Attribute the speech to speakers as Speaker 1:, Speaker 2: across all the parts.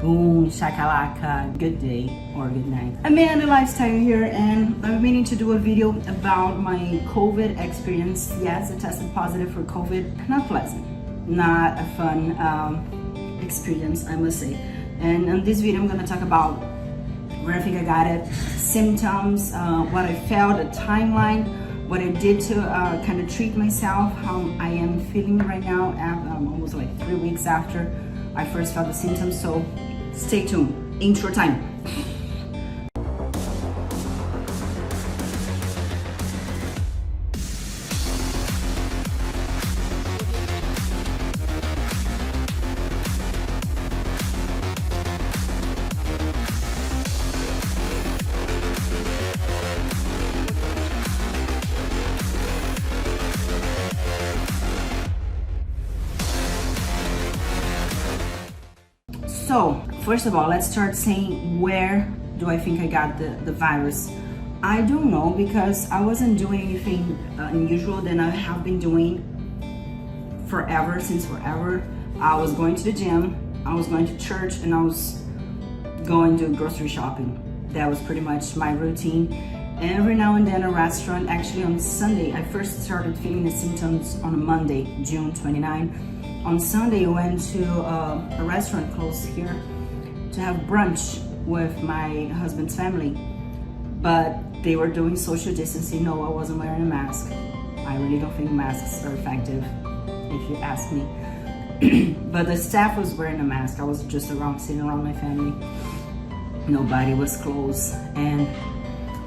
Speaker 1: Boom, shakalaka, good day or good night. Amanda Lifestyle here, and I'm meaning to do a video about my COVID experience. Yes, I tested positive for COVID. Not pleasant, not a fun experience, I must say. And in this video, I'm gonna talk about where I think I got it, symptoms, what I felt, a timeline, what I did to kind of treat myself, how I am feeling right now, almost like 3 weeks after I first felt the symptoms. So stay tuned, intro time. So, first of all, let's start saying, where do I think I got the virus? I don't know, because I wasn't doing anything unusual that I have been doing since forever. I was going to the gym, I was going to church, and I was going to grocery shopping. That was pretty much my routine. Every now and then a restaurant. Actually on Sunday, I first started feeling the symptoms on a Monday, June 29. On Sunday, I went to a restaurant close here to have brunch with my husband's family, but they were doing social distancing. No, I wasn't wearing a mask. I really don't think masks are effective, if you ask me. But the staff was wearing a mask. I was just sitting around my family. Nobody was close, and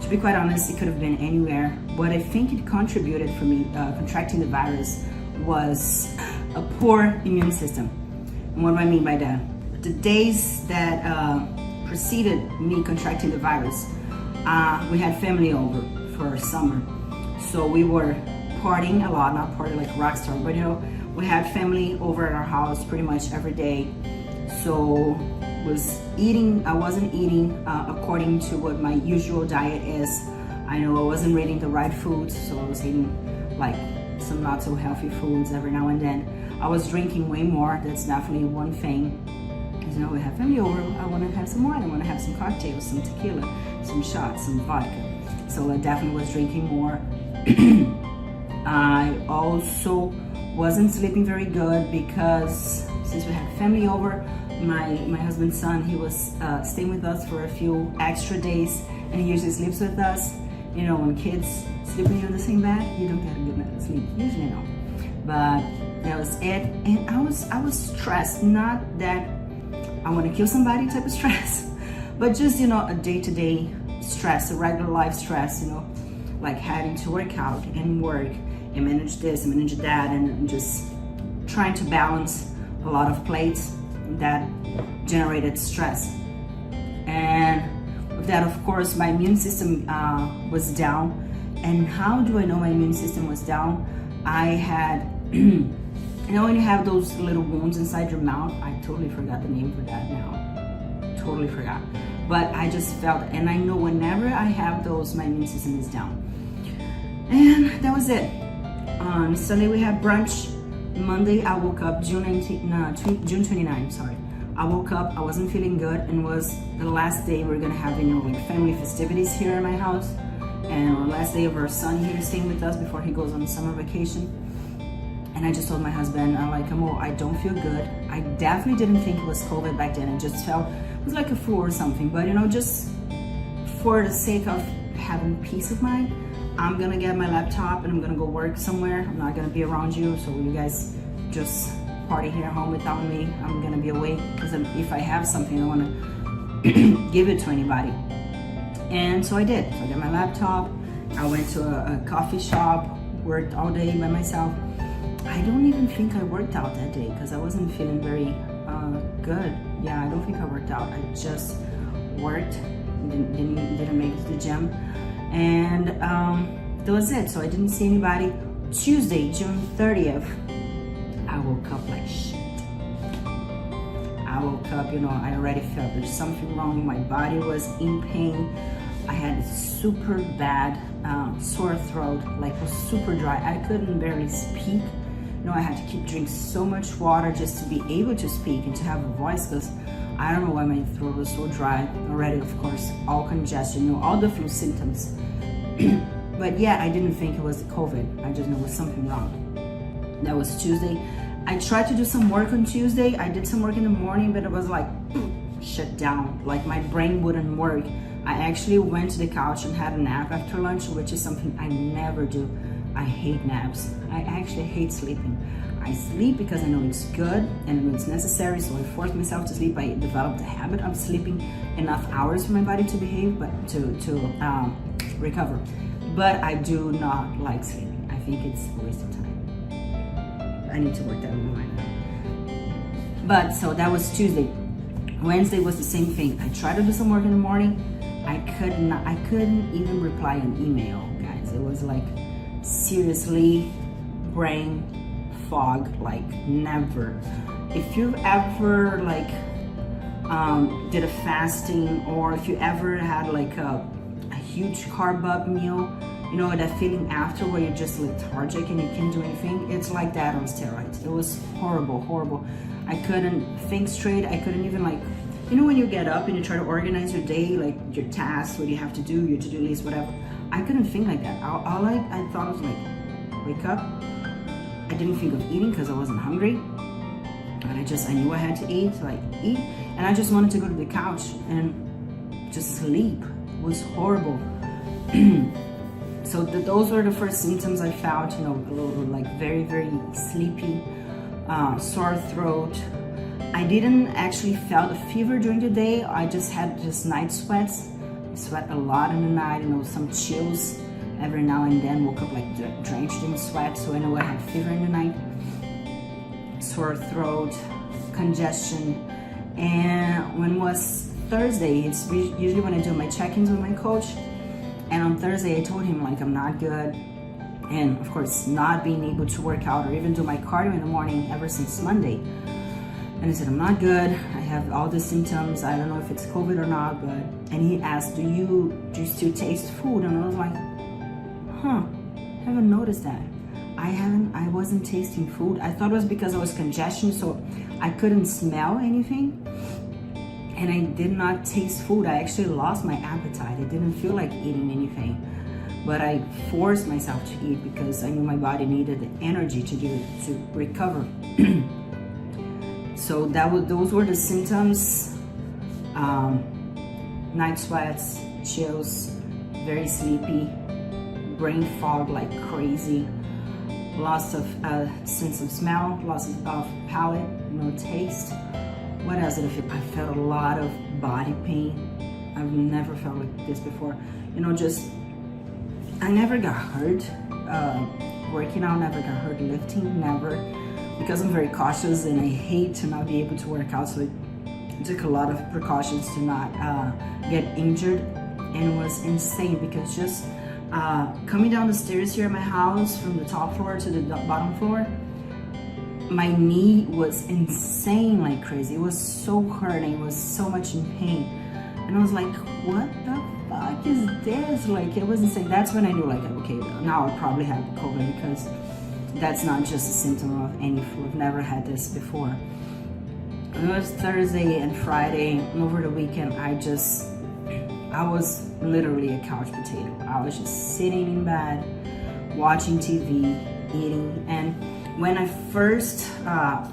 Speaker 1: to be quite honest, it could have been anywhere. What I think it contributed for me contracting the virus was a poor immune system. And what do I mean by that? The days that preceded me contracting the virus, we had family over for summer. So we were partying a lot, not party like rock star, but we had family over at our house pretty much every day. So I wasn't eating according to what my usual diet is. I know I wasn't eating the right foods, so I was eating like some not so healthy foods every now and then. I was drinking way more. That's definitely one thing. Because we have family over, I want to have some wine, I want to have some cocktails, some tequila, some shots, some vodka. So I definitely was drinking more. I also wasn't sleeping very good because since we had family over, my husband's son, he was staying with us for a few extra days, and he usually sleeps with us. When kids sleep with you in the same bed, you don't get a good night's sleep. Usually no. But that was it. And I was stressed. Not that I want to kill somebody type of stress, but just, a day-to-day stress, a regular life stress, like having to work out and work and manage this and manage that, and just trying to balance a lot of plates that generated stress. And with that, of course, my immune system was down. And how do I know my immune system was down? I had, when you have those little wounds inside your mouth, I totally forgot the name for that now. Totally forgot. But I just felt, and I know whenever I have those, my immune system is down. And that was it. On Sunday we had brunch. Monday I woke up, June 29, sorry. I woke up, I wasn't feeling good, and was the last day we're gonna have, like family festivities here in my house. And the last day of our son here staying with us before he goes on summer vacation. And I just told my husband, I'm like, Amo, I don't feel good. I definitely didn't think it was COVID back then. I just felt it was like a flu or something. But just for the sake of having peace of mind, I'm gonna get my laptop and I'm gonna go work somewhere. I'm not gonna be around you, so you guys just party here at home without me. I'm gonna be away, because if I have something, I wanna give it to anybody. And so I did. So I got my laptop, I went to a coffee shop, worked all day by myself. I don't even think I worked out that day because I wasn't feeling very good. Yeah, I don't think I worked out. I just worked, didn't make it to the gym. And that was it. So I didn't see anybody. Tuesday, June 30th, I woke up like shit. I woke up, I already felt there's something wrong. My body was in pain. I had super bad sore throat, like was super dry. I couldn't barely speak. I had to keep drinking so much water just to be able to speak and to have a voice, because I don't know why my throat was so dry already. Of course, all congestion, all the flu symptoms. But yeah, I didn't think it was the COVID. I just knew it was something wrong. That was Tuesday. I tried to do some work on Tuesday. I did some work in the morning, but it was like shut down. Like my brain wouldn't work. I actually went to the couch and had a nap after lunch, which is something I never do. I hate naps. I actually hate sleeping. I sleep because I know it's good and it's necessary, so I force myself to sleep. I developed the habit of sleeping enough hours for my body to behave, but to recover. But I do not like sleeping. I think it's a waste of time. I need to work that in my mind. But so that was Tuesday. Wednesday was the same thing. I tried to do some work in the morning. I couldn't even reply an email, guys. It was like seriously brain fog, like never. If you've ever like did a fasting, or if you ever had like a huge carb up meal, that feeling after where you're just lethargic and you can't do anything, it's like that on steroids. It was horrible. I couldn't think straight. I couldn't even when you get up and you try to organize your day, like your tasks, what you have to do, your to-do list, whatever. I couldn't think like that. All I thought was like, wake up. I didn't think of eating because I wasn't hungry. But I knew I had to eat, so I eat. And I just wanted to go to the couch and just sleep. It was horrible. So those were the first symptoms I felt, a little like very, very sleepy, sore throat. I didn't actually feel the fever during the day. I just had night sweats. I sweat a lot in the night, some chills every now and then. Woke up like drenched in sweat, so I know I had fever in the night. Sore throat, congestion. And when it was Thursday, it's usually when I do my check-ins with my coach. And on Thursday, I told him I'm not good. And of course, not being able to work out or even do my cardio in the morning ever since Monday. And I said, I'm not good. I have all the symptoms. I don't know if it's COVID or not, and he asked, do you still taste food? And I was like, haven't noticed that. I wasn't tasting food. I thought it was because I was congestion, so I couldn't smell anything. And I did not taste food. I actually lost my appetite. I didn't feel like eating anything. But I forced myself to eat because I knew my body needed the energy to recover. So those were the symptoms. Night sweats, chills, very sleepy, brain fog like crazy, loss of sense of smell, loss of palate, no taste. What else did I feel? I felt a lot of body pain. I've never felt like this before. I never got hurt working out, never got hurt lifting, never. Because I'm very cautious and I hate to not be able to work out, so I took a lot of precautions to not get injured. And it was insane because just coming down the stairs here at my house from the top floor to the bottom floor, my knee was insane like crazy. It was so hurting, it was so much in pain. And I was like, what the fuck is this? It was insane. That's when I knew okay, now I probably have COVID, because that's not just a symptom of any flu. I've never had this before. It was Thursday and Friday, and over the weekend, I was literally a couch potato. I was just sitting in bed, watching TV, eating. And when I first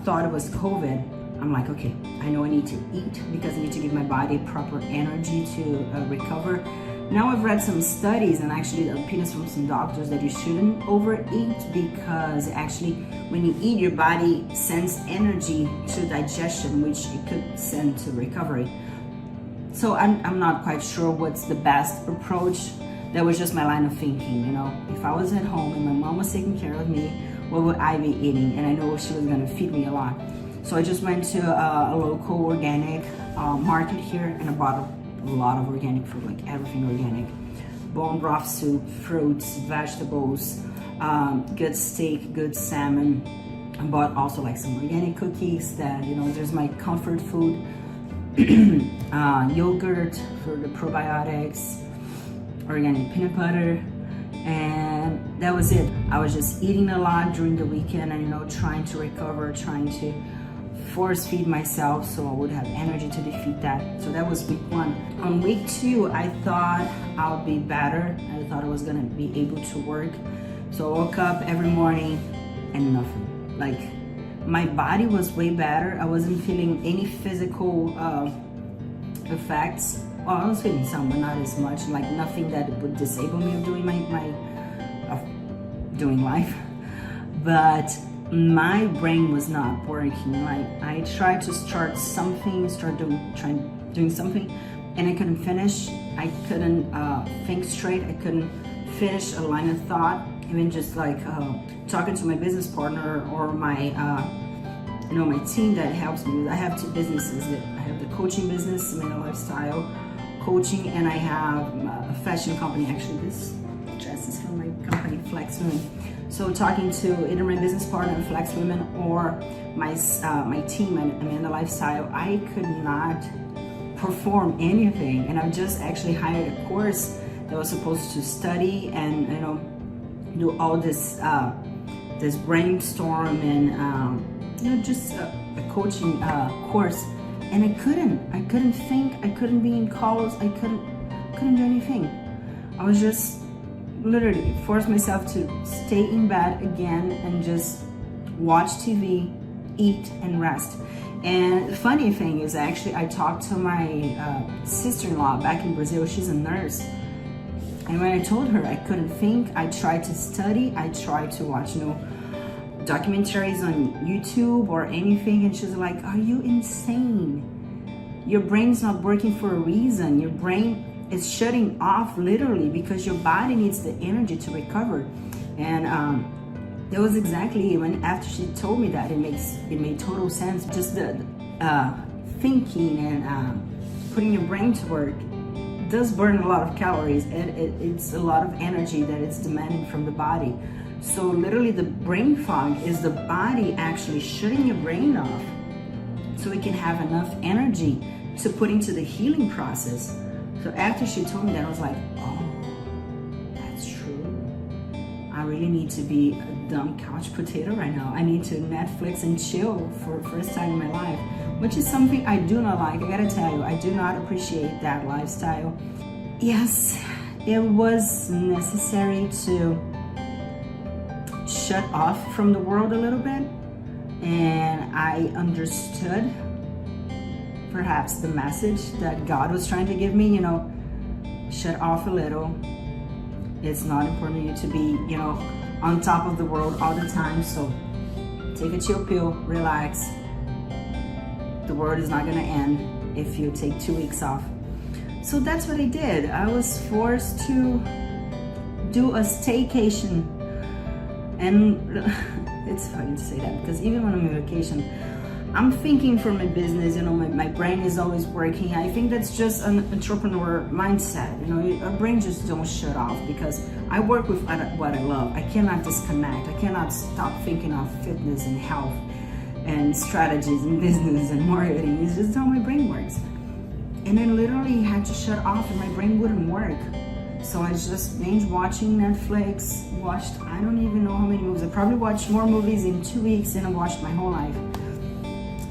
Speaker 1: thought it was COVID, I'm like, okay, I know I need to eat because I need to give my body proper energy to recover. Now I've read some studies and actually the opinions from some doctors that you shouldn't overeat, because actually when you eat, your body sends energy to digestion, which it could send to recovery. So I'm not quite sure what's the best approach. That was just my line of thinking, If I was at home and my mom was taking care of me, what would I be eating? And I know she was gonna feed me a lot. So I just went to a local organic market here, and I bought a lot of organic food, like everything organic. Bone broth soup, fruits, vegetables, good steak, good salmon. I bought also some organic cookies that, there's my comfort food. Yogurt for the probiotics, organic peanut butter, and that was it. I was just eating a lot during the weekend and, trying to recover, trying to force feed myself so I would have energy to defeat that. So that was week 1. On week 2, I thought I'll be better. I thought I was gonna be able to work. So I woke up every morning and nothing. Like, my body was way better. I wasn't feeling any physical effects. Well, I was feeling some, but not as much. Like nothing that would disable me of doing doing life. But my brain was not working. Like, I tried to start doing something, and I couldn't finish. I couldn't think straight. I couldn't finish a line of thought. Even just like talking to my business partner or my my team that helps me. I have 2 businesses. I have the coaching business, Mental Lifestyle Coaching, and I have a fashion company. Actually, this dress is from my company, Flex Women. So talking to either my business partner, Flex Women, or my team at Mental Lifestyle, I could not perform anything. And I just actually hired a course that was supposed to study and do all this brainstorm and just a coaching course, and I couldn't think, I couldn't be in calls, I couldn't do anything. I was just literally forced myself to stay in bed again and just watch TV, eat, and rest. And the funny thing is, actually, I talked to my sister-in-law back in Brazil. She's a nurse. And when I told her I couldn't think, I tried to study, I tried to watch documentaries on YouTube or anything, and she's like, are you insane? Your brain's not working for a reason. Your brain is shutting off literally because your body needs the energy to recover. And that was exactly after she told me that, it made total sense. Just the thinking and putting your brain to work does burn a lot of calories, and it's a lot of energy that it's demanding from the body. So literally the brain fog is the body actually shutting your brain off so it can have enough energy to put into the healing process. So after she told me that, I was like, oh, that's true. I really need to be a dumb couch potato right now. I need to Netflix and chill for the first time in my life, which is something I do not like. I gotta tell you, I do not appreciate that lifestyle. Yes, it was necessary to shut off from the world a little bit, and I understood perhaps the message that God was trying to give me, shut off a little. It's not important for you to be, on top of the world all the time. So take a chill pill, relax. The world is not gonna end if you take 2 weeks off. So that's what I did. I was forced to do a staycation. And it's funny to say that, because even when I'm on vacation, I'm thinking for my business, my brain is always working. I think that's just an entrepreneur mindset. Our brain just don't shut off, because I work with what I love. I cannot disconnect. I cannot stop thinking of fitness and health and strategies and business and marketing. It's just how my brain works. And I literally had to shut off, and my brain wouldn't work. So I just binge watching Netflix, watched I don't even know how many movies. I probably watched more movies in 2 weeks than I watched my whole life.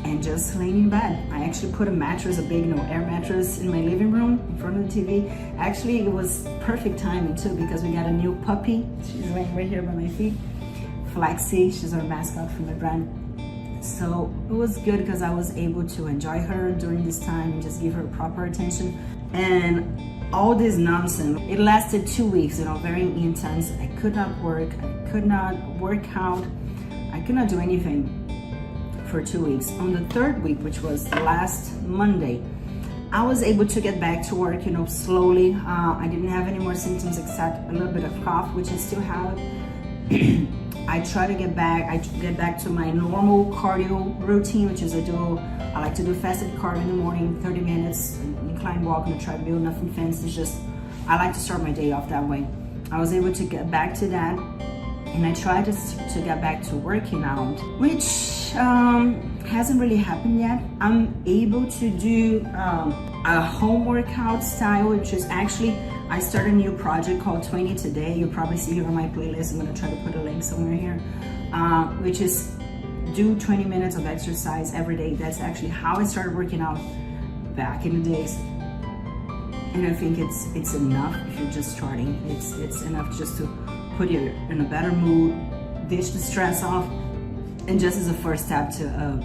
Speaker 1: And just laying in bed. I actually put a mattress, a big air mattress in my living room in front of the TV. Actually, it was perfect timing too, because we got a new puppy. She's laying right here by my feet. Flexi, she's our mascot from my brand. So it was good because I was able to enjoy her during this time and just give her proper attention. And all this nonsense, it lasted 2 weeks, very intense. I could not work, I could not work out, I could not do anything for 2 weeks. On the 3rd week, which was last Monday, I was able to get back to work, slowly. I didn't have any more symptoms except a little bit of cough, which I still have. I try to get back to my normal cardio routine, which is I like to do fasted cardio in the morning, 30 minutes, incline walk on the treadmill, nothing fancy, just I like to start my day off that way. I was able to get back to that, and I tried to get back to working out, which hasn't really happened yet. I'm able to do a home workout style, which is actually, I started a new project called 20 Today. You'll probably see here on my playlist. I'm gonna try to put a link somewhere here, which is do 20 minutes of exercise every day. That's actually how I started working out back in the days. And I think it's enough if you're just starting. It's enough just to put you in a better mood, dish the stress off, and just as a first step to a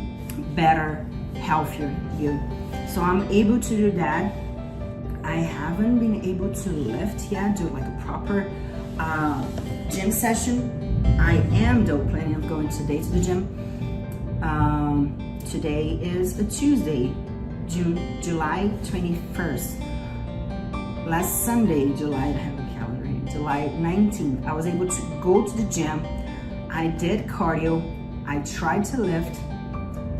Speaker 1: better, healthier you. So I'm able to do that. I haven't been able to lift yet, do like a proper gym session. I am though planning on going today to the gym. Today is a Tuesday, July 21st. Last Sunday, I have a calendar here, July 19th, I was able to go to the gym. I did cardio. I tried to lift,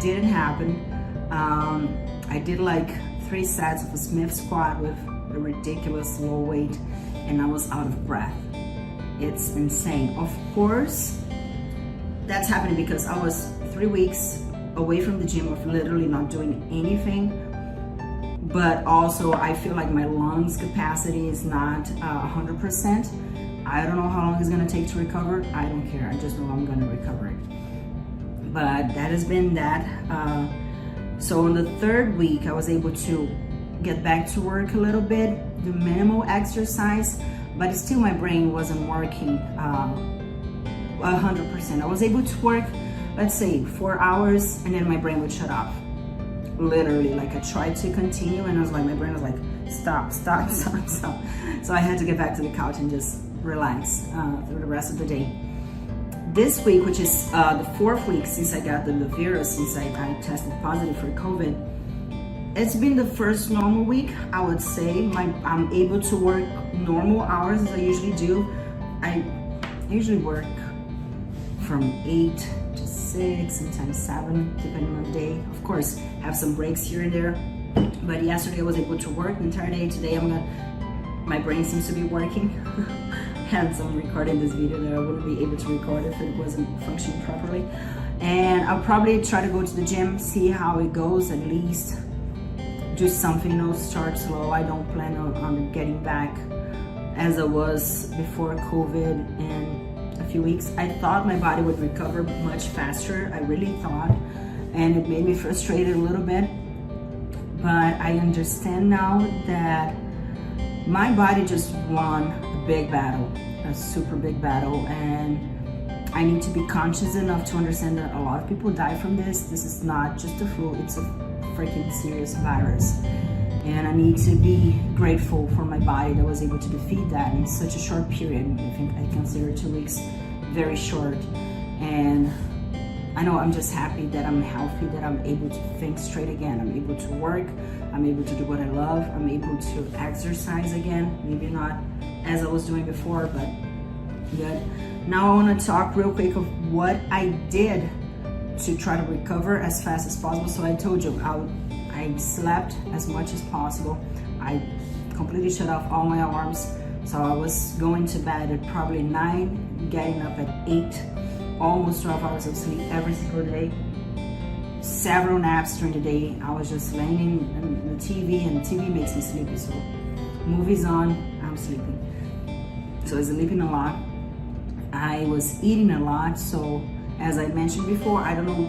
Speaker 1: didn't happen. I did like 3 sets of a Smith squat with a ridiculous low weight, and I was out of breath. It's insane. Of course, that's happening because I was 3 weeks away from the gym of literally not doing anything. But also I feel like my lungs capacity is not 100%. I don't know how long it's gonna take to recover. I don't care, I just know I'm gonna recover it. But that has been that. So on the 3rd week, I was able to get back to work a little bit, do minimal exercise, but still my brain wasn't working 100%. I was able to work, let's say 4 hours, and then my brain would shut off. Literally, like I tried to continue and I was like, my brain was like, stop. So I had to get back to the couch and just relax through the rest of the day. This week, which is the 4th week since I got the virus, since I tested positive for COVID, it's been the first normal week, I would say. I'm able to work normal hours as I usually do. I usually work from 8 to 6, sometimes 7, depending on the day. Of course, have some breaks here and there. But yesterday I was able to work the entire day. Today my brain seems to be working. Hence I'm recording this video that I wouldn't be able to record if it wasn't functioning properly. And I'll probably try to go to the gym, see how it goes, at least do something, start slow. I don't plan on getting back as I was before COVID in a few weeks. I thought my body would recover much faster. I really thought, and it made me frustrated a little bit. But I understand now that my body just won a big battle, a super big battle, and I need to be conscious enough to understand that a lot of people die from this. This is not just a flu, it's a freaking serious virus. And I need to be grateful for my body that was able to defeat that in such a short period. I think I consider 2 weeks very short. And I know I'm just happy that I'm healthy, that I'm able to think straight again. I'm able to work, I'm able to do what I love, I'm able to exercise again. Maybe not as I was doing before, but good. Now I want to talk real quick of what I did to try to recover as fast as possible. So I told you, I slept as much as possible. I completely shut off all my alarms. So I was going to bed at probably 9, getting up at 8, almost 12 hours of sleep every single day. Several naps during the day. I was just laying in the TV, and the TV makes me sleepy. So movies on, I'm sleeping. So I was sleeping a lot. I was eating a lot. So as I mentioned before, I don't know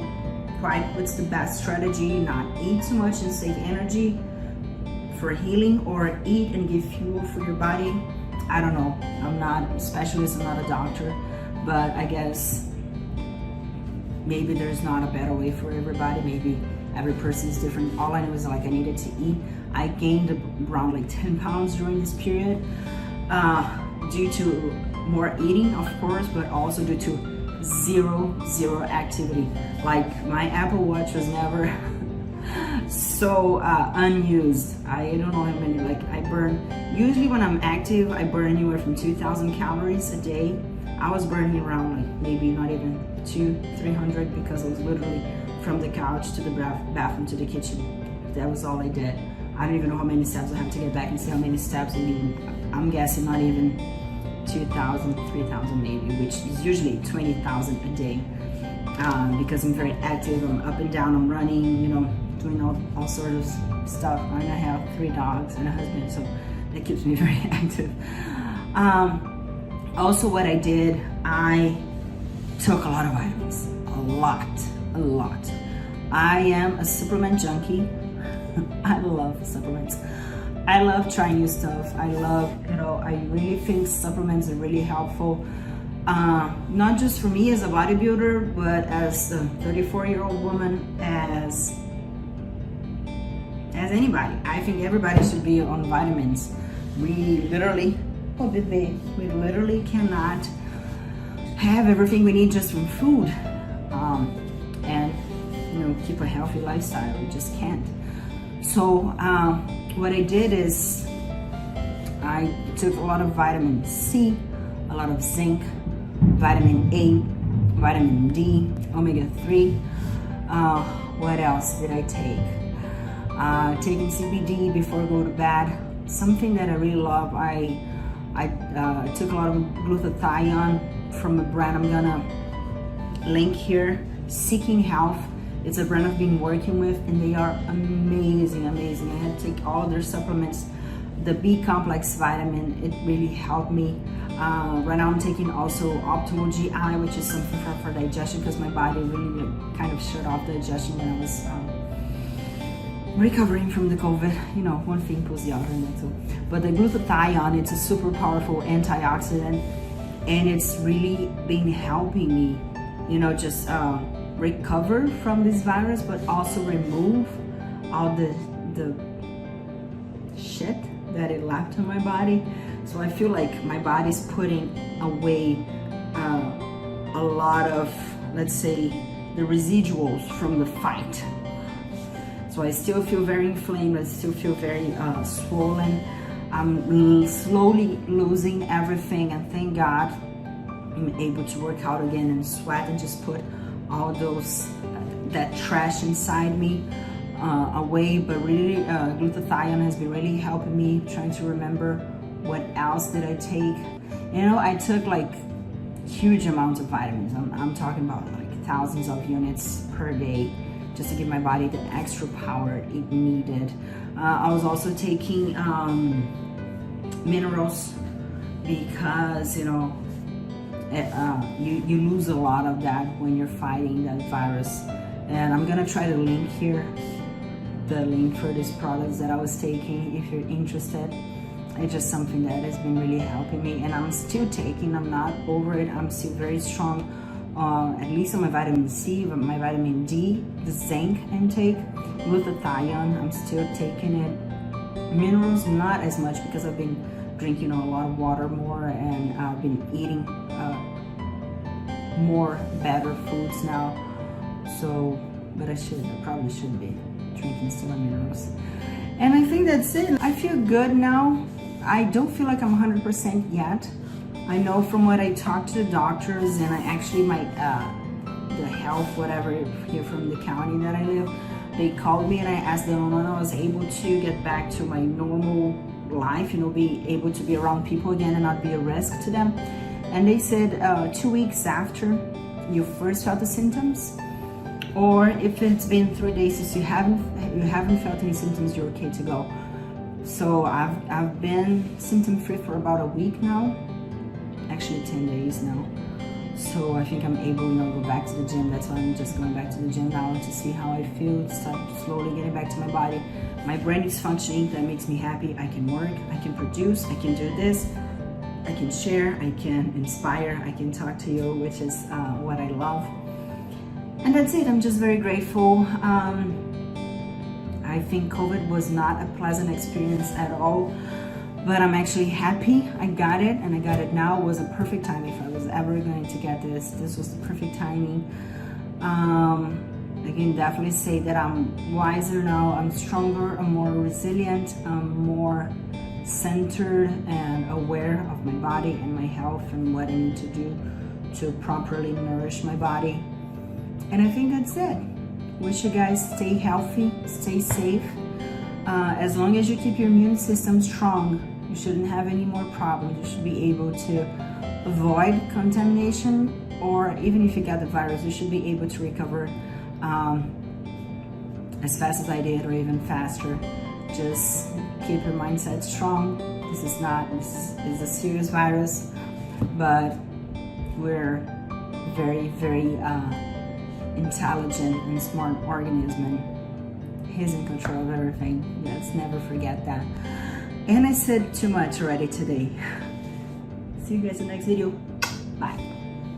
Speaker 1: quite what's the best strategy. Not eat too much and save energy for healing, or eat and give fuel for your body. I don't know. I'm not a specialist, I'm not a doctor, but I guess maybe there's not a better way for everybody. Maybe every person is different. All I know is like I needed to eat. I gained around like 10 pounds during this period due to more eating, of course, but also due to zero activity. Like my Apple Watch was never so unused. I don't know how many, like I burn, usually when I'm active, I burn anywhere from 2,000 calories a day. I was burning around like maybe not even 200-300 because I was literally from the couch to the bathroom to the kitchen. That was all I did. I don't even know how many steps I have to get back and see how many steps. I'm guessing not even 2,000, 3,000 maybe, which is usually 20,000 a day. Because I'm very active, I'm up and down, I'm running, doing all sorts of stuff. And I have 3 dogs and a husband, so that keeps me very active. Also what I did, I took a lot of vitamins, a lot. a lot. I am a supplement junkie. I love supplements. I love trying new stuff. I love, I really think supplements are really helpful. Not just for me as a bodybuilder, but as a 34-year-old woman, as anybody. I think everybody should be on vitamins. We literally cannot have everything we need just from food, and keep a healthy lifestyle. We just can't. So what I did is I took a lot of vitamin C, a lot of zinc, vitamin A, vitamin D, omega-3. What else did I take? Taking CBD before I go to bed. Something that I really love. I took a lot of glutathione from a brand I'm gonna link here, Seeking Health. It's a brand I've been working with, and they are amazing. I had to take all their supplements. The B complex vitamin, it really helped me. Right now I'm taking also Optimal GI, which is something for digestion, because my body really kind of shut off digestion when I was recovering from the COVID. One thing pulls the other, and that's all. But the glutathione, it's a super powerful antioxidant, and it's really been helping me, just recover from this virus, but also remove all the shit that it left on my body. So I feel like my body's putting away a lot of, let's say, the residuals from the fight. So I still feel very inflamed. I still feel very swollen. I'm slowly losing everything, and thank God I'm able to work out again and sweat and just put all that trash inside me away. But really, glutathione has been really helping me, trying to remember what else did I take. I took like huge amounts of vitamins. I'm talking about like thousands of units per day, just to give my body the extra power it needed. I was also taking minerals, because you lose a lot of that when you're fighting that virus. And I'm gonna try to link here the link for these products that I was taking if you're interested. It's just something that has been really helping me, and I'm still taking. I'm not over it. I'm still very strong, at least on my vitamin C, my vitamin D, the zinc intake, glutathione, I'm still taking it. Minerals, not as much, because I've been drinking a lot of water more, and I've been eating more better foods now. So, but I probably should be drinking still minerals. And I think that's it. I feel good now. I don't feel like I'm 100% yet. I know from what I talked to the doctors, and I actually the health, whatever, here from the county that I live, they called me, and I asked them when I was able to get back to my normal life, be able to be around people again and not be a risk to them. And they said 2 weeks after you first felt the symptoms, or if it's been 3 days since you haven't felt any symptoms, you're okay to go. So I've been symptom free for about a week now, actually 10 days now. So I think I'm able to go back to the gym. That's why I'm just going back to the gym now, to see how I feel, start slowly getting back to my body. My brain is functioning. That makes me happy. I can work, I can produce, I can do this, I can share, I can inspire, I can talk to you, which is what I love. And that's it. I'm just very grateful. I think COVID was not a pleasant experience at all, but I'm actually happy I got it, and I got it now. It was a perfect time. If I was ever going to get this was the perfect timing. I can definitely say that I'm wiser now. I'm stronger, I'm more resilient, I'm more centered and aware of my body and my health and what I need to do to properly nourish my body. And I think that's it. Wish you guys stay healthy, stay safe. As long as you keep your immune system strong, you shouldn't have any more problems. You should be able to avoid contamination, or even if you got the virus, you should be able to recover as fast as I did, or even faster. Just keep your mindset strong. This is a serious virus, but we're very, very intelligent and smart organism, and he's in control of everything. Let's never forget that. And I said too much already today. See you guys in the next video. Bye.